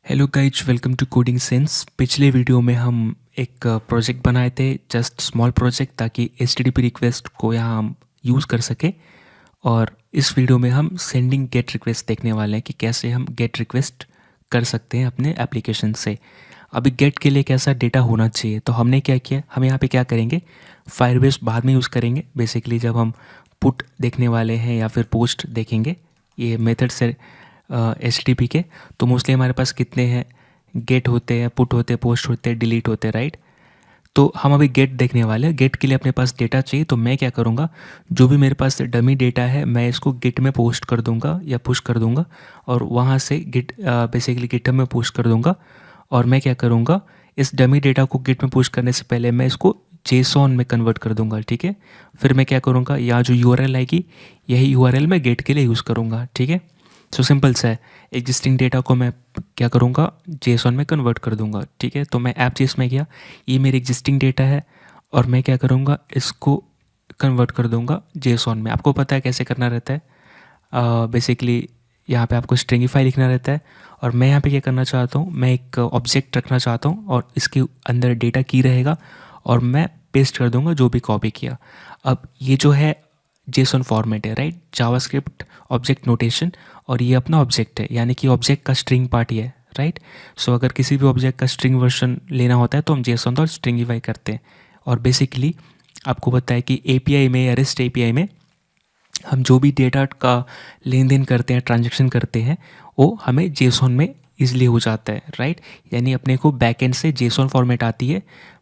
Hello guys, welcome to coding sense. पिछले video में हम एक प्रोजेक्ट बनाए थे, जस्ट स्मॉल प्रोजेक्ट, ताकि एचटीटीपी रिक्वेस्ट को यहाँ हम यूज़ कर सके। और इस वीडियो में हम सेंडिंग गेट रिक्वेस्ट देखने वाले हैं कि कैसे हम गेट रिक्वेस्ट कर सकते हैं अपने एप्लीकेशन से। अभी गेट के लिए कैसा डेटा होना चाहिए, तो हमने क्या किया, हम यहाँ पे क्या करेंगे, फायरबेस बाद में यूज़ करेंगे। बेसिकली जब हम पुट देखने वाले हैं या फिर पोस्ट देखेंगे ये मेथड से एचटीटीपी के, तो मोस्टली हमारे पास कितने हैं, गेट होते हैं, पुट होते हैं, पोस्ट होते हैं, डिलीट होते हैं, राइट। तो हम अभी गेट देखने वाले हैं। गेट के लिए अपने पास डेटा चाहिए, तो मैं क्या करूँगा, जो भी मेरे पास डमी डेटा है मैं इसको गिट में पोस्ट कर दूँगा या पुश कर दूँगा, और वहाँ से गिट बेसिकली गिटहब में पोस्ट कर दूँगा। और मैं क्या करूँगा, इस डमी डेटा को गिट में पुश करने से पहले मैं इसको जेसॉन में कन्वर्ट कर दूँगा, ठीक है। फिर मैं क्या करूँगा, यहाँ जो यूआरएल आएगी यही यूआरएल मैं गेट के लिए यूज़ करूँगा, ठीक है। सो सिंपल सा है, एग्जिस्टिंग डेटा को मैं क्या करूँगा, जेसॉन में कन्वर्ट कर दूँगा, ठीक है। तो मैं ऐप जेस में गया, ये मेरी एग्जिस्टिंग डेटा है, और मैं क्या करूँगा, इसको कन्वर्ट कर दूँगा जेसॉन में। आपको पता है कैसे करना रहता है, बेसिकली यहाँ पे आपको स्ट्रिंगिफाई लिखना रहता है। और मैं यहाँ पे क्या करना चाहता हूँ, मैं एक ऑब्जेक्ट रखना चाहता हूँ और इसके अंदर डेटा की रहेगा, और मैं पेस्ट कर दूँगा जो भी कॉपी किया। अब ये जो है जेसॉन फॉर्मेट है, राइट, जावास्क्रिप्ट ऑब्जेक्ट नोटेशन, और ये अपना ऑब्जेक्ट है, यानी कि ऑब्जेक्ट का स्ट्रिंग पार्ट ही है, राइट। सो अगर किसी भी ऑब्जेक्ट का स्ट्रिंग वर्जन लेना होता है तो हम जेसॉन और स्ट्रिंगिफाई करते हैं। और बेसिकली आपको पता है कि एपीआई में या रेस्ट एपीआई में हम जो भी डेटा का लेन देन करते हैं, ट्रांजेक्शन करते हैं, वो हमें जेसॉन में ईजिली हो जाता है, राइट। यानी अपने को बैकएंड से जेसॉन फॉर्मेट आती है,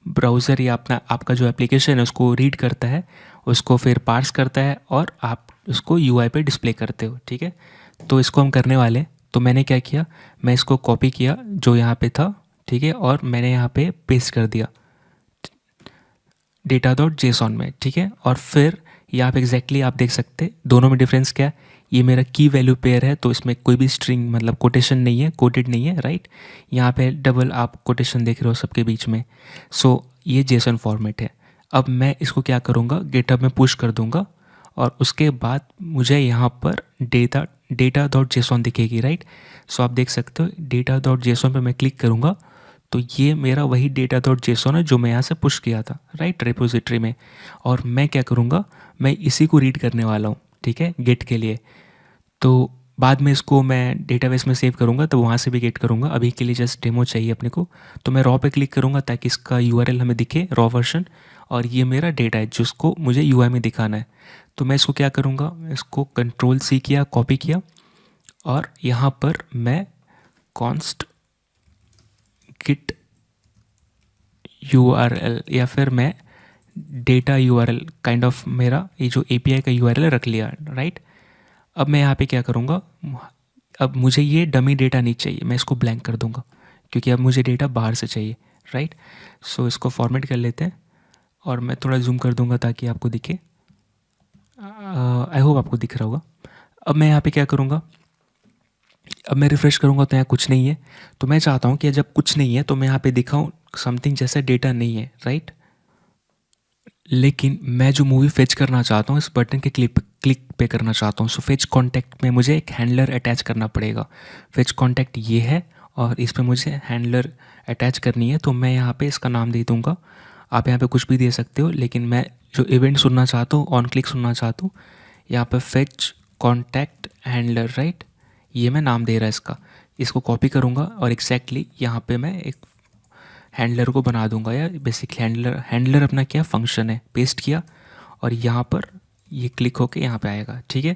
ब्राउज़र या अपना आपका जो एप्लीकेशन है उसको रीड करता है, उसको फिर पार्स करता है, और आप उसको यूआई पे डिस्प्ले करते हो, ठीक है। तो इसको हम करने वाले हैं। तो मैंने क्या किया, मैं इसको कॉपी किया जो यहाँ पे था, ठीक है, और मैंने यहाँ पे पेस्ट कर दिया डेटा डॉट जेसॉन में, ठीक है। और फिर यहाँ पे एग्जैक्टली आप देख सकते हैं दोनों में डिफरेंस क्या है। ये मेरा की वैल्यू पेयर है, तो इसमें कोई भी स्ट्रिंग मतलब कोटेशन नहीं है, कोटेड नहीं है, राइट। यहाँ पे डबल आप कोटेशन देख रहे हो सबके बीच में। सो ये जेसन फॉर्मेट है। अब मैं इसको क्या करूँगा, गिटहब में पुश कर दूँगा, और उसके बाद मुझे यहाँ पर डेटा डॉट जेसॉन दिखेगी, राइट। सो आप देख सकते हो डेटा डॉट जेसॉन पर मैं क्लिक करूँगा, तो ये मेरा वही डेटा डॉट जेसॉन है जो मैं यहाँ से पुश किया था, राइट, रिपोजिटरी में। और मैं क्या करूँगा, मैं इसी को रीड करने वाला हूँ, ठीक है, गेट के लिए। तो बाद में इसको मैं डेटाबेस में सेव करूँगा, तो वहाँ से भी गेट करूँगा। अभी के लिए जस्ट डेमो चाहिए अपने को, तो मैं रॉ पे क्लिक करूँगा ताकि इसका यूआरएल हमें दिखे, रॉ वर्जन। और ये मेरा डेटा है जिसको मुझे यूआई में दिखाना है। तो मैं इसको क्या करूँगा, इसको कंट्रोल सी किया, कॉपी किया, और यहाँ पर मैं कॉन्स्ट गिट यूआरएल या फिर मैं डेटा यूआरएल काइंड ऑफ मेरा ये जो एपीआई का यूआरएल रख लिया, राइट। अब मैं यहाँ पे क्या करूँगा, अब मुझे ये डमी डेटा नहीं चाहिए, मैं इसको ब्लैंक कर दूँगा, क्योंकि अब मुझे डेटा बाहर से चाहिए, राइट। सो इसको फॉर्मेट कर लेते हैं, और मैं थोड़ा जूम कर दूँगा ताकि आपको दिखे। आई होप आपको दिख रहा होगा। अब मैं यहाँ पे क्या करूँगा, अब मैं रिफ़्रेश करूँगा तो यहाँ कुछ नहीं है। तो मैं चाहता हूँ कि जब कुछ नहीं है तो मैं यहाँ पे दिखाऊँ समथिंग जैसा डेटा नहीं है, राइट। लेकिन मैं जो मूवी फेच करना चाहता हूँ इस बटन के क्लिक पे करना चाहता हूँ। सो फेच कॉन्टैक्ट में मुझे एक हैंडलर अटैच करना पड़ेगा। फेच कॉन्टैक्ट ये है, और इस पर मुझे हैंडलर अटैच करनी है। तो मैं यहाँ पे इसका नाम दे दूँगा, आप यहाँ पे कुछ भी दे सकते हो, लेकिन मैं जो इवेंट सुनना चाहता हूँ, ऑन क्लिक सुनना चाहता हूँ, यहाँ पर फेच कॉन्टैक्ट हैंडलर, राइट, ये मैं नाम दे रहा है इसका। इसको कॉपी करूँगा और एग्जैक्टली यहाँ पे मैं एक हैंडलर को बना दूंगा, या बेसिकली हैंडलर अपना क्या फंक्शन है, पेस्ट किया, और यहाँ पर ये क्लिक होके यहाँ पे आएगा, ठीक है।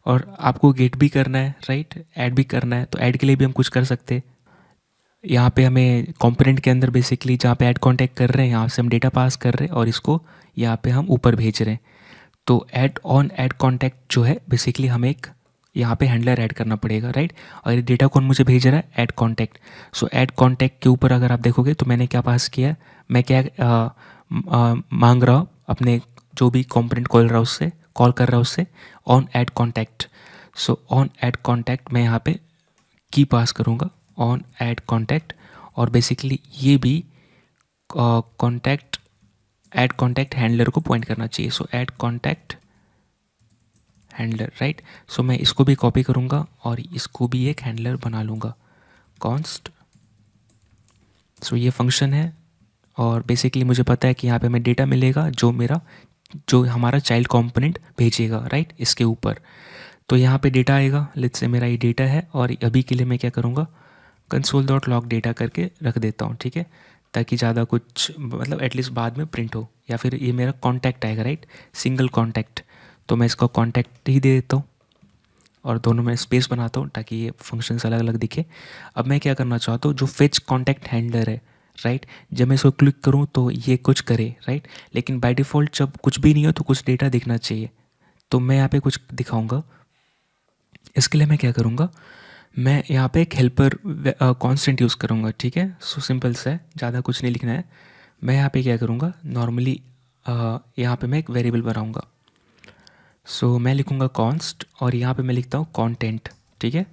और आपको गेट भी करना है, राइट, ऐड भी करना है, तो ऐड के लिए भी हम कुछ कर सकते हैं। यहाँ पे हमें कंपोनेंट के अंदर बेसिकली जहाँ पे ऐड कॉन्टैक्ट कर रहे हैं यहाँ से हम डेटा पास कर रहे हैं, और इसको यहाँ पे हम ऊपर भेज रहे हैं। तो ऐड कॉन्टैक्ट जो है बेसिकली हमें एक यहाँ पे हैंडलर ऐड करना पड़ेगा, राइट। और ये डेटा कौन मुझे भेज रहा है, ऐड कॉन्टैक्ट। सो ऐड कॉन्टैक्ट के ऊपर अगर आप देखोगे तो मैंने क्या पास किया है, मैं क्या मांग रहा हूँ अपने जो भी कंपोनेंट कॉल कर रहा हूँ उससे, on add contact. So on add contact मैं यहाँ पे की पास करूँगा, ऑन ऐड कॉन्टैक्ट। और बेसिकली ये भी कॉन्टैक्ट ऐड कॉन्टैक्ट हैंडलर को पॉइंट करना चाहिए। So add contact handler, right. So मैं इसको भी कॉपी करूँगा और इसको भी एक हैंडलर बना लूँगा, कॉन्स्ट सो ये फंक्शन है और बेसिकली मुझे पता है कि यहाँ पे हमें डेटा मिलेगा जो हमारा चाइल्ड कंपोनेंट भेजेगा, राइट, इसके ऊपर। तो यहाँ पे डेटा आएगा, लेट्स से मेरा ये डेटा है और अभी के लिए मैं क्या करूँगा, कंसोल डॉट लॉग डेटा करके रख देता हूँ, ठीक है, ताकि ज़्यादा कुछ मतलब एटलीस्ट बाद में प्रिंट हो। या फिर ये मेरा कॉन्टैक्ट आएगा, राइट, सिंगल कॉन्टैक्ट, तो मैं इसका कॉन्टैक्ट ही दे देता हूँ और दोनों में स्पेस बनाता हूँ ताकि ये फंक्शंस अलग अलग दिखे। अब मैं क्या करना चाहता हूँ, जो फेच कॉन्टैक्ट हैंडलर है, राइट, जब मैं इसको क्लिक करूँ तो ये कुछ करे, राइट, लेकिन बाय डिफ़ॉल्ट जब कुछ भी नहीं हो तो कुछ डेटा दिखना चाहिए। तो मैं यहाँ पे कुछ दिखाऊंगा। इसके लिए मैं क्या करूँगा, मैं यहाँ पे एक हेल्पर कांस्टेंट यूज़ करूँगा, ठीक है। सो सिंपल सा है, ज़्यादा कुछ नहीं लिखना है। मैं यहाँ पे क्या करूँगा, नॉर्मली यहाँ पे मैं एक वेरिएबल बनाऊँगा। सो मैं लिखूँगा कॉन्स्ट और यहाँ पे मैं लिखता हूँ कंटेंट, ठीक है।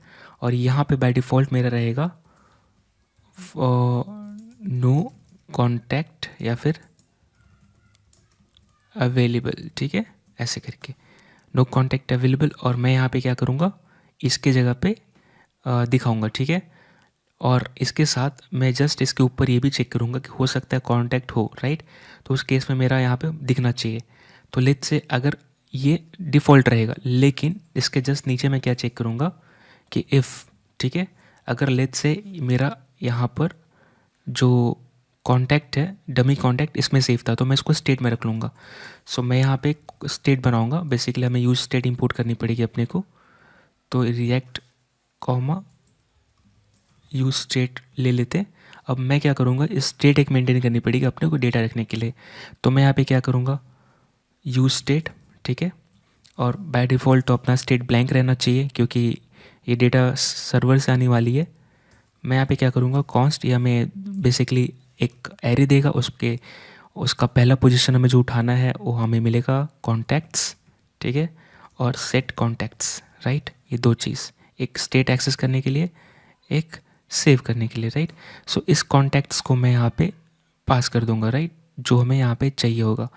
और यहाँ पे बाय डिफ़ॉल्ट मेरा रहेगा नो कॉन्टैक्ट या फिर अवेलेबल, ठीक है, ऐसे करके नो कॉन्टैक्ट अवेलेबल। और मैं यहाँ पे क्या करूँगा, इसके जगह पे दिखाऊंगा, ठीक है। और इसके साथ मैं जस्ट इसके ऊपर ये भी चेक करूँगा कि हो सकता है कॉन्टैक्ट हो, राइट, तो उस केस में मेरा यहाँ पे दिखना चाहिए। तो लेट्स से अगर ये डिफ़ॉल्ट रहेगा, लेकिन इसके जस्ट नीचे मैं क्या चेक करूँगा कि इफ़, ठीक है, अगर लेट्स से मेरा यहाँ पर जो कॉन्टैक्ट है, डमी कॉन्टैक्ट इसमें सेव था, तो मैं इसको स्टेट में रख लूँगा। सो मैं यहाँ पे स्टेट बनाऊँगा। बेसिकली हमें यूज स्टेट इंपोर्ट करनी पड़ेगी अपने को। तो रिएक्ट कॉमा यूज स्टेट ले लेते। अब मैं क्या करूँगा, इस स्टेट एक मेंटेन करनी पड़ेगी अपने को डेटा रखने के लिए। तो मैं यहाँ पे क्या करूँगा, यूज स्टेट, ठीक है। और बाय डिफ़ॉल्ट तो अपना स्टेट ब्लैंक रहना चाहिए क्योंकि ये डेटा सर्वर से आने वाली है। मैं यहाँ पे क्या करूँगा, कॉन्स्ट, या मैं बेसिकली एक एरे देगा, उसका पहला पोजीशन हमें जो उठाना है वो हमें मिलेगा कॉन्टैक्ट्स, ठीक है, और सेट कॉन्टैक्ट्स, राइट। ये दो चीज़, एक स्टेट एक्सेस करने के लिए, एक सेव करने के लिए, राइट। सो इस कॉन्टैक्ट्स को मैं यहाँ पे पास कर दूंगा, राइट, जो हमें यहाँ पे चाहिए होगा।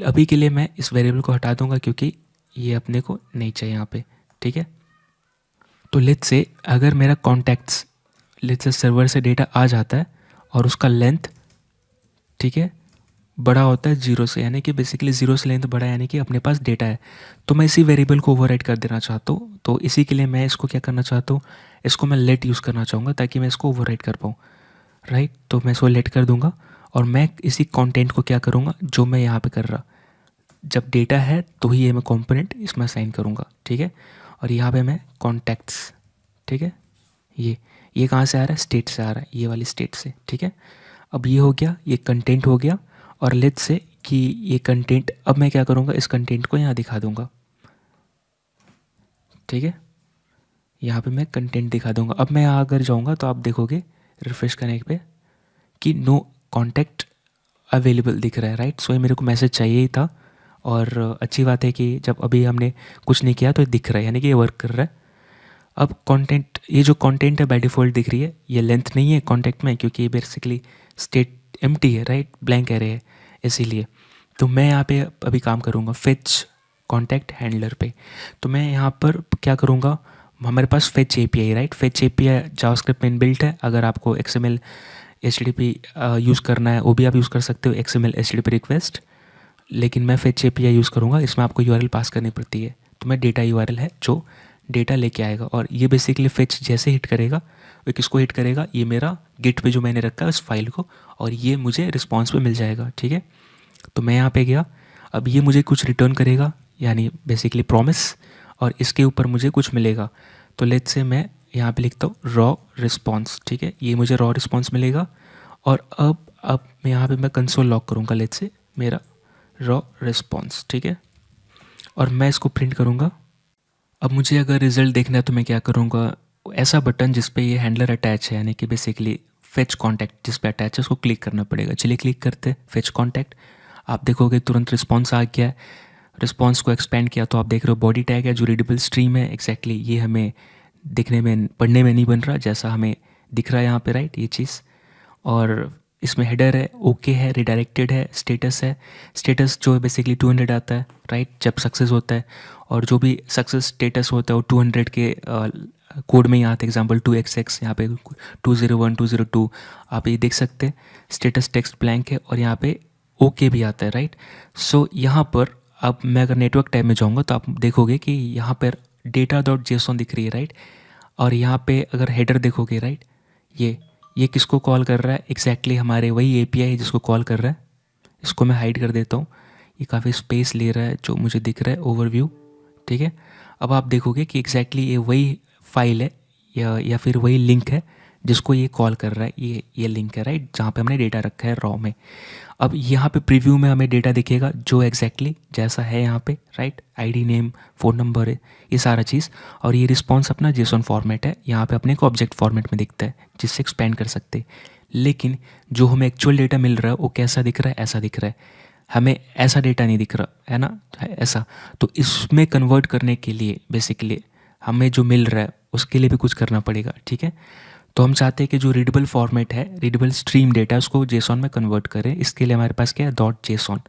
अभी के लिए मैं इस वेरिएबल को हटा दूंगा क्योंकि ये अपने को नहीं चाहिए यहाँ पे, ठीक है। तो लेट्स से अगर मेरा कॉन्टैक्ट्स लेट्स से सर्वर से डेटा आ जाता है और उसका लेंथ, ठीक है, बड़ा होता है 0 से, यानी कि बेसिकली 0 से लेंथ बड़ा है, यानी कि अपने पास डेटा है, तो मैं इसी वेरिएबल को ओवरराइट कर देना चाहता हूँ। तो इसी के लिए मैं इसको क्या करना चाहता हूँ, इसको मैं लेट यूज़ करना चाहूँगा ताकि मैं इसको ओवरराइट कर पाऊँ, राइट। तो मैं इसको लेट कर दूँगा और मैं इसी कंटेंट को क्या करूँगा, जो मैं यहाँ पे कर रहा, जब डेटा है तो ही ये मैं कंपोनेंट इसमें असाइन करूँगा, ठीक है। और यहाँ पे मैं कॉन्टैक्ट्स, ठीक है, ये कहाँ से आ रहा है, स्टेट से आ रहा है, ये वाली स्टेट से, ठीक है। अब ये हो गया, ये कंटेंट हो गया। और लेट्स से कि ये कंटेंट, अब मैं क्या करूँगा, इस कंटेंट को यहाँ दिखा दूँगा, ठीक है, यहाँ पे मैं कंटेंट दिखा दूँगा। अब मैं यहाँ अगर जाऊँगा तो आप देखोगे रिफ्रेश करने पे कि नो कॉन्टैक्ट अवेलेबल दिख रहा है, राइट। सो ये मेरे को मैसेज चाहिए ही था और अच्छी बात है कि जब अभी हमने कुछ नहीं किया तो ये दिख रहा है, यानी कि ये वर्क कर रहा है। अब कंटेंट, ये जो कंटेंट है बाय डिफ़ॉल्ट दिख रही है, ये लेंथ नहीं है कॉन्टैक्ट में क्योंकि ये बेसिकली स्टेट एम्प्टी है, राइट, ब्लैंक एरे है, इसीलिए। तो मैं यहाँ पे अभी काम करूँगा फेच कॉन्टैक्ट हैंडलर पे। तो मैं यहाँ पर क्या करूँगा, हमारे पास fetch API, right, fetch API JavaScript में इनबिल्ट है। अगर आपको एक्सएमएल एचटीटीपी यूज़ करना है वो भी आप यूज़ कर सकते हो, एक्सएमएल एचटीटीपी रिक्वेस्ट, लेकिन मैं फेच एपीआई यूज़ करूँगा। इसमें आपको यूआरएल पास करनी पड़ती है। तो मैं डेटा यूआरएल है जो डेटा लेके आएगा और ये बेसिकली फेच जैसे हिट करेगा, वो किसको हिट करेगा, ये मेरा गिट पे जो मैंने रखा है उस फाइल को, और ये मुझे रिस्पॉन्स पे मिल जाएगा, ठीक है। तो मैं यहाँ पे गया, अब ये मुझे कुछ रिटर्न करेगा, यानी बेसिकली प्रॉमिस, और इसके ऊपर मुझे कुछ मिलेगा। तो लेट्स से मैं यहाँ पे लिखता हूँ रॉ रिस्पॉन्स, ठीक है, ये मुझे रॉ रिस्पॉन्स मिलेगा। और अब मैं यहाँ पे मैं कंसोल लॉग करूँगा, लेट्स से मेरा रॉ रिस्पॉन्स, ठीक है, और मैं इसको प्रिंट करूँगा। अब मुझे अगर रिजल्ट देखना है तो मैं क्या करूँगा, ऐसा बटन जिस पे ये हैंडलर अटैच है, यानी कि बेसिकली फेच कॉन्टैक्ट जिस पे अटैच है उसको क्लिक करना पड़ेगा। चलिए क्लिक करते हैं फेच कॉन्टैक्ट। आप देखोगे तुरंत रिस्पॉन्स आ गया है। रिस्पॉन्स को एक्सपेंड किया तो आप देख रहे हो बॉडी टैग है जो रीडेबल स्ट्रीम है, एग्जैक्टली ये हमें दिखने में, पढ़ने में नहीं बन रहा जैसा हमें दिख रहा है यहाँ पे, राइट, ये चीज़। और इसमें हेडर है, ओके है, रिडायरेक्टेड है, स्टेटस है। स्टेटस जो है बेसिकली 200 आता है, राइट, जब सक्सेस होता है। और जो भी सक्सेस स्टेटस होता है वो 200 के कोड में ही आता है। एग्जाम्पल 2xx, यहाँ पे 201 202 आप ये देख सकते हैं। स्टेटस टेक्स्ट ब्लैंक है और यहाँ पे ओके भी आता है, राइट। सो यहाँ पर अब मैं अगर नेटवर्क टैब में जाऊँगा तो आप देखोगे कि यहाँ पर डेटा डॉट जेसॉन दिख रही है, राइट। और यहाँ पे अगर हेडर देखोगे, राइट, ये किसको कॉल कर रहा है? एग्जैक्टली हमारे वही एपीआई है जिसको कॉल कर रहा है। इसको मैं हाइड कर देता हूँ, ये काफ़ी स्पेस ले रहा है जो मुझे दिख रहा है ओवरव्यू, ठीक है। अब आप देखोगे कि एग्जैक्टली ये वही फाइल है या फिर वही लिंक है जिसको ये कॉल कर रहा है। ये लिंक है, राइट, जहाँ पे हमने डेटा रखा है रॉ में। अब यहाँ पे प्रीव्यू में हमें डेटा दिखेगा जो एग्जैक्टली जैसा है यहाँ पे, right, ID, name, phone number है, ये सारा चीज़। और ये रिस्पॉन्स अपना जेसॉन फॉर्मेट है, यहाँ पे अपने को ऑब्जेक्ट फॉर्मेट में दिखता है जिससे एक्सपेंड कर सकते हैं। लेकिन जो हमें एक्चुअल डेटा मिल रहा है वो कैसा दिख रहा है? ऐसा दिख रहा है। हमें ऐसा डेटा नहीं दिख रहा है ना, ऐसा। तो इसमें कन्वर्ट करने के लिए बेसिकली हमें जो मिल रहा है उसके लिए भी कुछ करना पड़ेगा, ठीक है। तो हम चाहते हैं कि जो रीडेबल फॉर्मेट है, रीडेबल स्ट्रीम डेटा, उसको जेसॉन में कन्वर्ट करें। इसके लिए हमारे पास क्या है? Dot JSON.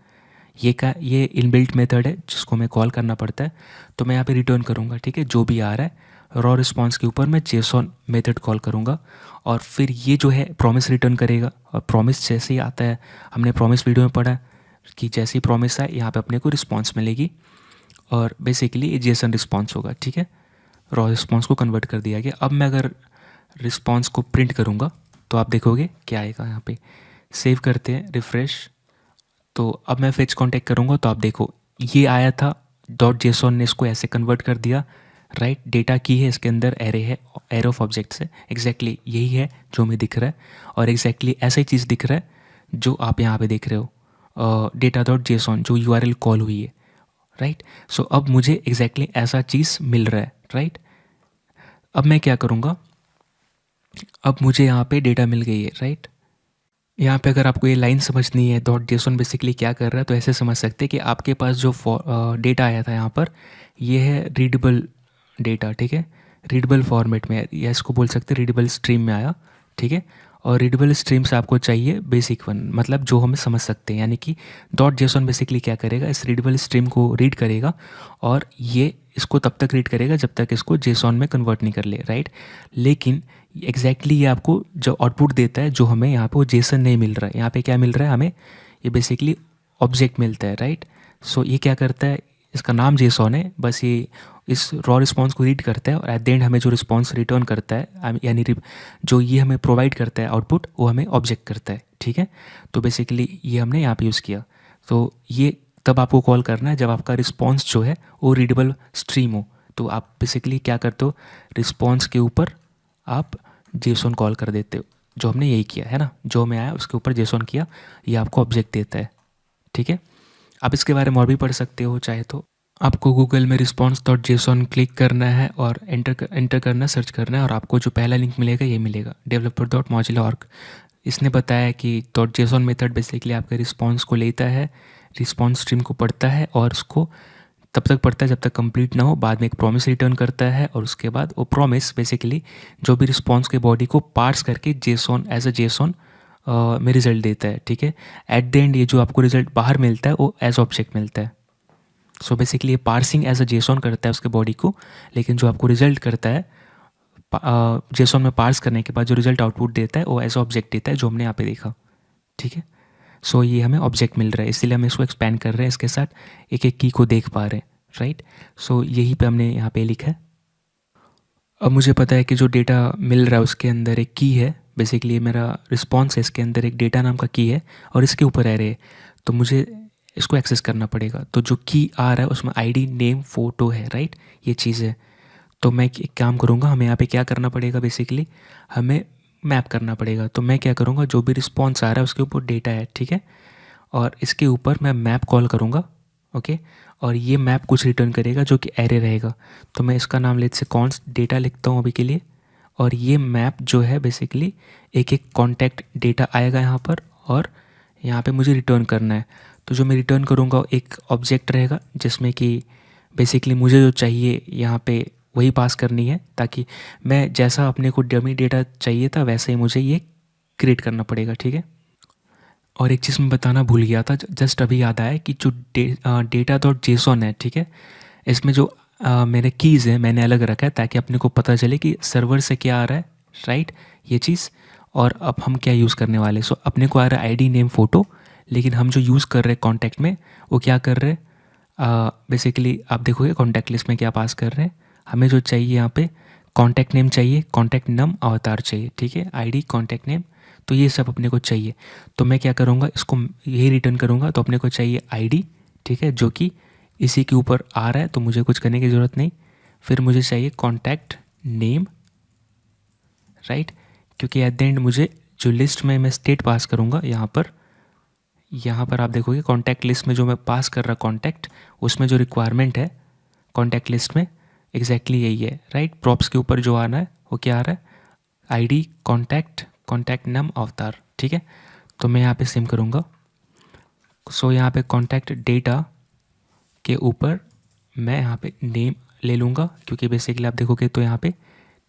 ये इनबिल्ट मेथड है जिसको हमें कॉल करना पड़ता है। तो मैं यहाँ पे रिटर्न करूँगा, ठीक है, जो भी आ रहा है रॉ रिस्पॉन्स के ऊपर मैं जेसॉन मेथड कॉल करूँगा। और फिर ये जो है प्रॉमिस रिटर्न करेगा। और प्रॉमिस जैसे ही आता है, हमने प्रॉमिस वीडियो में पढ़ा कि जैसे ही प्रॉमिस आए यहाँ पे अपने को रिस्पॉन्स मिलेगी और बेसिकली ये जेसन रिस्पॉन्स होगा, ठीक है। रॉ रिस्पॉन्स को कन्वर्ट कर दिया गया। अब मैं अगर रिस्पॉन्स को प्रिंट करूँगा तो आप देखोगे क्या आएगा। यहाँ पे सेव करते हैं, रिफ्रेश। तो अब मैं फेच कॉन्टेक्ट करूँगा तो आप देखो ये आया था, डॉट जेसॉन ने इसको ऐसे कन्वर्ट कर दिया, राइट। डेटा की है, इसके अंदर एरे है, एरे ऑफ ऑब्जेक्ट्स है। एग्जैक्टली यही है जो हमें दिख रहा है और एग्जैक्टली ऐसा ही चीज़ दिख रहा है जो आप यहाँ पे देख रहे हो, डेटा डॉट जेसॉन जो यूआरएल कॉल हुई है, राइट। सो अब मुझे एग्जैक्टली ऐसा चीज़ मिल रहा है, राइट। अब मैं क्या करूँगा, अब मुझे यहाँ पे डेटा मिल गई है, राइट। यहाँ पे अगर आपको ये लाइन समझनी है डॉट जेसॉन बेसिकली क्या कर रहा है तो ऐसे समझ सकते हैं कि आपके पास जो डेटा आया था यहाँ पर, ये है रीडेबल डेटा, ठीक है, रीडेबल फॉर्मेट में, या इसको बोल सकते हैं रीडेबल स्ट्रीम में आया, ठीक है। और रीडेबल स्ट्रीम से आपको चाहिए बेसिक वन, मतलब जो हमें समझ सकते हैं। यानी कि डॉट जेसॉन बेसिकली क्या करेगा, इस रीडेबल स्ट्रीम को रीड करेगा और ये इसको तब तक रीड करेगा जब तक इसको जेसॉन में कन्वर्ट नहीं कर ले, राइट। लेकिन एग्जैक्टली ये आपको जो आउटपुट देता है, जो हमें यहाँ पे वो जेसन नहीं मिल रहा है। यहाँ पे क्या मिल रहा है हमें? ये बेसिकली ऑब्जेक्ट मिलता है, राइट। सो ये क्या करता है, इसका नाम जेसॉन है, बस ये इस रॉ रिस्पॉन्स को रीड करता है और एट द एंड हमें जो रिस्पॉन्स रिटर्न करता है, यानी जो ये हमें प्रोवाइड करता है आउटपुट, वो हमें ऑब्जेक्ट करता है, ठीक है। तो बेसिकली ये हमने यहाँ पे यूज़ किया। तो ये तब आपको कॉल करना है जब आपका रिस्पॉन्स जो है वो रीडेबल स्ट्रीम हो। तो आप बेसिकली क्या करते हो, रिस्पॉन्स के ऊपर आप जेसॉन कॉल कर देते हो, जो हमने यही किया है ना, जो हमें आया उसके ऊपर जेसॉन किया, ये आपको ऑब्जेक्ट देता है, ठीक है। आप इसके बारे में और भी पढ़ सकते हो चाहे तो। आपको गूगल में रिस्पॉन्स डॉट जेसॉन क्लिक करना है और एंटर करना, सर्च करना है और आपको जो पहला लिंक मिलेगा ये मिलेगा, developer.mozilla.org। इसने बताया कि डॉट जेसॉन मेथड बेसिकली आपके रिस्पॉन्स को लेता है, रिस्पॉन्स स्ट्रीम को पढ़ता है और उसको तब तक पढ़ता है जब तक कंप्लीट ना हो, बाद में एक प्रॉमिस रिटर्न करता है और उसके बाद वो प्रॉमिस बेसिकली जो भी रिस्पॉन्स के बॉडी को पार्स करके जेसॉन एज अ जेसॉन में रिजल्ट देता है, ठीक है। एट द एंड ये जो आपको रिजल्ट बाहर मिलता है वो एज ऑब्जेक्ट मिलता है। सो बेसिकली ये पार्सिंग एज अ जेसॉन करता है उसके बॉडी को, लेकिन जो आपको रिजल्ट करता है जेसॉन में पार्स करने के बाद जो रिजल्ट आउटपुट देता है वो एज ऑब्जेक्ट देता है, जो हमने यहाँ पे देखा, ठीक है। सो ये हमें ऑब्जेक्ट मिल रहा है, इसीलिए हम इसको एक्सपेंड कर रहे हैं, इसके साथ एक एक की को देख पा रहे हैं, राइट। सो यही पे हमने यहाँ पे लिखा है। अब मुझे पता है कि जो डेटा मिल रहा है उसके अंदर एक की है, बेसिकली मेरा रिस्पॉन्स है, इसके अंदर एक डेटा नाम का की है और इसके ऊपर एरे है, तो मुझे इसको एक्सेस करना पड़ेगा। तो जो की आ रहा है उसमें आईडी, नेम, फ़ोटो है, राइट, ये चीज़ है। तो मैं एक काम करूँगा, हमें यहाँ पे क्या करना पड़ेगा, बेसिकली हमें मैप करना पड़ेगा। तो मैं क्या करूँगा, जो भी रिस्पॉन्स आ रहा है उसके ऊपर डेटा है, ठीक है, और इसके ऊपर मैं मैप कॉल करूँगा, ओके। और ये मैप कुछ रिटर्न करेगा जो कि एरे रहेगा। तो मैं इसका नाम लेट से कॉन्स्ट डेटा लिखता हूँ अभी के लिए, और ये मैप जो है बेसिकली एक एक कॉन्टैक्ट डेटा आएगा यहाँ पर और यहाँ पे मुझे रिटर्न करना है। तो जो मैं रिटर्न करूँगा एक ऑब्जेक्ट रहेगा जिसमें कि बेसिकली मुझे जो चाहिए यहाँ पे वही पास करनी है, ताकि मैं जैसा अपने को डमी डेटा चाहिए था वैसे ही मुझे ये क्रिएट करना पड़ेगा, ठीक है। और एक चीज़ मैं बताना भूल गया था, जस्ट अभी याद आया कि जो डेटा डॉट जेसॉन है, ठीक है, इसमें जो मेरे कीज़ हैं मैंने अलग रखा है ताकि अपने को पता चले कि सर्वर से क्या आ रहा है, राइट, ये चीज़। और अब हम क्या यूज़ करने वाले, सो अपने को आ रहा है आईडी नेम फ़ोटो, लेकिन हम जो यूज़ कर रहे हैं कॉन्टैक्ट में वो क्या कर रहे हैं, बेसिकली आप देखोगे कॉन्टैक्ट लिस्ट में क्या पास कर रहे हैं। हमें जो चाहिए यहाँ पे कॉन्टैक्ट नेम चाहिए, कॉन्टैक्ट नम अवतार चाहिए, ठीक है, आईडी कॉन्टैक्ट नेम, तो ये सब अपने को चाहिए। तो मैं क्या करूँगा, इसको यही रिटर्न करूँगा। तो अपने को चाहिए आईडी, ठीक है, जो कि इसी के ऊपर आ रहा है, तो मुझे कुछ करने की ज़रूरत नहीं। फिर मुझे चाहिए कॉन्टैक्ट नेम, राइट, क्योंकि एट द एंड मुझे जो लिस्ट में मैं स्टेट पास करूँगा यहाँ पर आप देखोगे कॉन्टैक्ट लिस्ट में जो मैं पास कर रहा कॉन्टैक्ट, उसमें जो रिक्वायरमेंट है कॉन्टैक्ट लिस्ट में एग्जैक्टली यही है, राइट। प्रॉप्स के ऊपर जो आना है वो क्या आ रहा है, आईडी कॉन्टैक्ट कॉन्टैक्ट नम अवतार, ठीक है। तो मैं यहाँ पे सेम करूँगा। सो यहाँ पे कॉन्टैक्ट डेटा के ऊपर मैं यहाँ पे नेम ले लूँगा, क्योंकि बेसिकली आप देखोगे तो यहाँ पे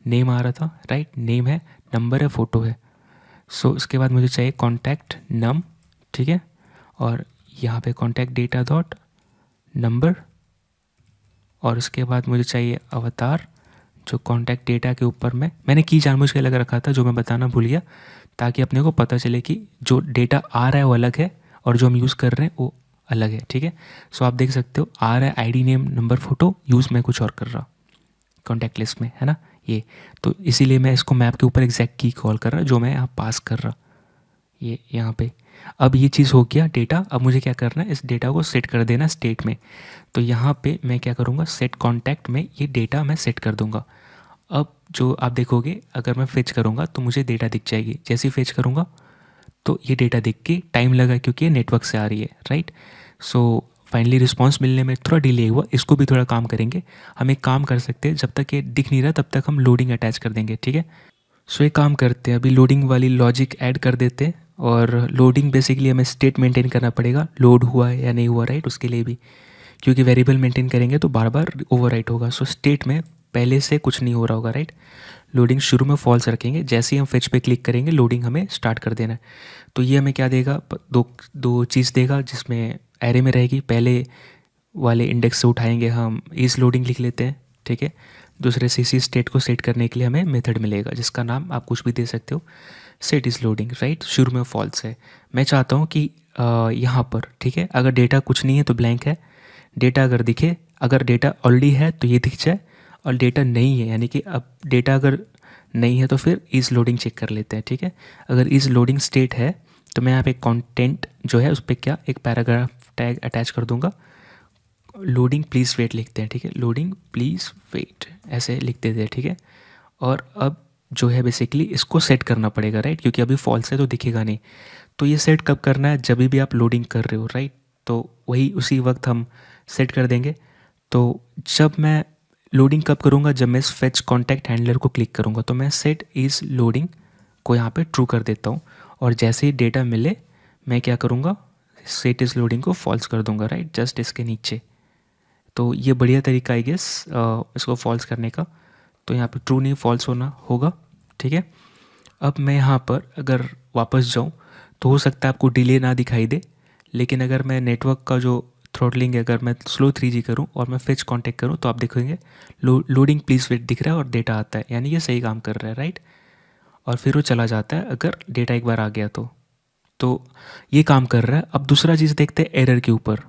नेम आ रहा था, राइट, नेम है, नंबर है, फ़ोटो है। सो उसके बाद मुझे चाहिए कॉन्टैक्ट नम, ठीक है, और यहाँ पे कॉन्टैक्ट डेटा डॉट नंबर, और उसके बाद मुझे चाहिए अवतार, जो कॉन्टैक्ट डेटा के ऊपर मैंने की जानबूझ के अलग रखा था, जो मैं बताना भूल गया, ताकि अपने को पता चले कि जो डेटा आ रहा है वो अलग है और जो हम यूज़ कर रहे हैं वो अलग है, ठीक है। सो आप देख सकते हो आ रहा है ID name number photo, use मैं कुछ और कर रहा कॉन्टैक्ट लिस्ट में, है ना ये। तो इसीलिए मैं इसको मैप के ऊपर एग्जैक्ट की कॉल कर रहा जो मैं यहाँ पास कर रहा, ये यहाँ पे। अब ये चीज़ हो गया डेटा। अब मुझे क्या करना है, इस डेटा को सेट कर देना स्टेट में। तो यहाँ पे मैं क्या करूँगा, सेट कॉन्टैक्ट में ये डेटा मैं सेट कर दूँगा। अब जो आप देखोगे अगर मैं फेच करूँगा तो मुझे डेटा दिख जाएगी। जैसे ही फेच करूँगा तो ये डेटा दिख के टाइम लगा क्योंकि ये नेटवर्क से आ रही है, राइट। सो फाइनली रिस्पांस मिलने में थोड़ा डिले हुआ, इसको भी थोड़ा काम करेंगे। हम एक काम कर सकते हैं, जब तक ये दिख नहीं रहा तब तक हम लोडिंग अटैच कर देंगे, ठीक है। सो एक काम करते हैं, अभी लोडिंग वाली लॉजिक ऐड कर देते हैं। और लोडिंग बेसिकली हमें स्टेट मेंटेन करना पड़ेगा, लोड हुआ है या नहीं हुआ, राइट, उसके लिए भी, क्योंकि वेरिएबल मेंटेन करेंगे तो बार बार ओवरराइट होगा। सो स्टेट में पहले से कुछ नहीं हो रहा होगा, राइट। लोडिंग शुरू में फॉल्स रखेंगे, जैसे ही हम फेच पे क्लिक करेंगे लोडिंग हमें स्टार्ट कर देना है। तो ये हमें क्या देगा, दो चीज़ देगा, जिसमें एरे में रहेगी, पहले वाले इंडेक्स से उठाएंगे हम, इस लोडिंग लिख लेते हैं, ठीक है। दूसरे से इसी स्टेट को सेट करने के लिए हमें मेथड मिलेगा, जिसका नाम आप कुछ भी दे सकते हो, सेट इज़ लोडिंग, राइट। शुरू में फॉल्स है। मैं चाहता हूँ कि यहाँ पर, ठीक है, अगर डेटा कुछ नहीं है तो ब्लैंक है, डेटा अगर दिखे, अगर डेटा ऑलरेडी है तो ये दिख जाए, और डेटा नहीं है यानी कि अब डेटा अगर नहीं है तो फिर इज़ लोडिंग चेक कर लेते हैं, ठीक है। अगर इज़ लोडिंग स्टेट है तो मैं यहाँ पे कंटेंट जो है उस पर क्या एक पैराग्राफ टैग अटैच कर दूंगा, लोडिंग प्लीज़ वेट लिखते हैं, ठीक है, लोडिंग प्लीज़ वेट ऐसे लिख देते हैं, ठीक है। और अब जो है बेसिकली इसको सेट करना पड़ेगा, राइट, क्योंकि अभी फॉल्स है तो दिखेगा नहीं। तो ये सेट कब करना है, जब भी आप लोडिंग कर रहे हो, राइट। तो वही उसी वक्त हम सेट कर देंगे। तो जब मैं लोडिंग कब करूँगा, जब मैं इस फेच कॉन्टैक्ट हैंडलर को क्लिक करूँगा, तो मैं सेट इज़ लोडिंग को यहाँ पे ट्रू कर देता हूँ। और जैसे ही डेटा मिले मैं क्या करूँगा, सेट इज़ लोडिंग को फॉल्स कर दूँगा, राइट, जस्ट इसके नीचे। तो ये बढ़िया तरीका आई गेस इसको फॉल्स करने का। तो यहाँ पे ट्रू नहीं फॉल्स होना होगा, ठीक है। अब मैं यहाँ पर अगर वापस जाऊँ तो हो सकता है आपको डिले ना दिखाई दे, लेकिन अगर मैं नेटवर्क का जो थ्रॉटलिंग है, अगर मैं स्लो 3G करूँ और मैं फेच कॉन्टैक्ट करूँ तो आप देखेंगे लोडिंग प्लीज़ वेट दिख रहा है और डेटा आता है, यानी ये सही काम कर रहा है, राइट। और फिर वो चला जाता है अगर डेटा एक बार आ गया तो ये काम कर रहा है। अब दूसरा चीज़ देखते हैं एरर के ऊपर।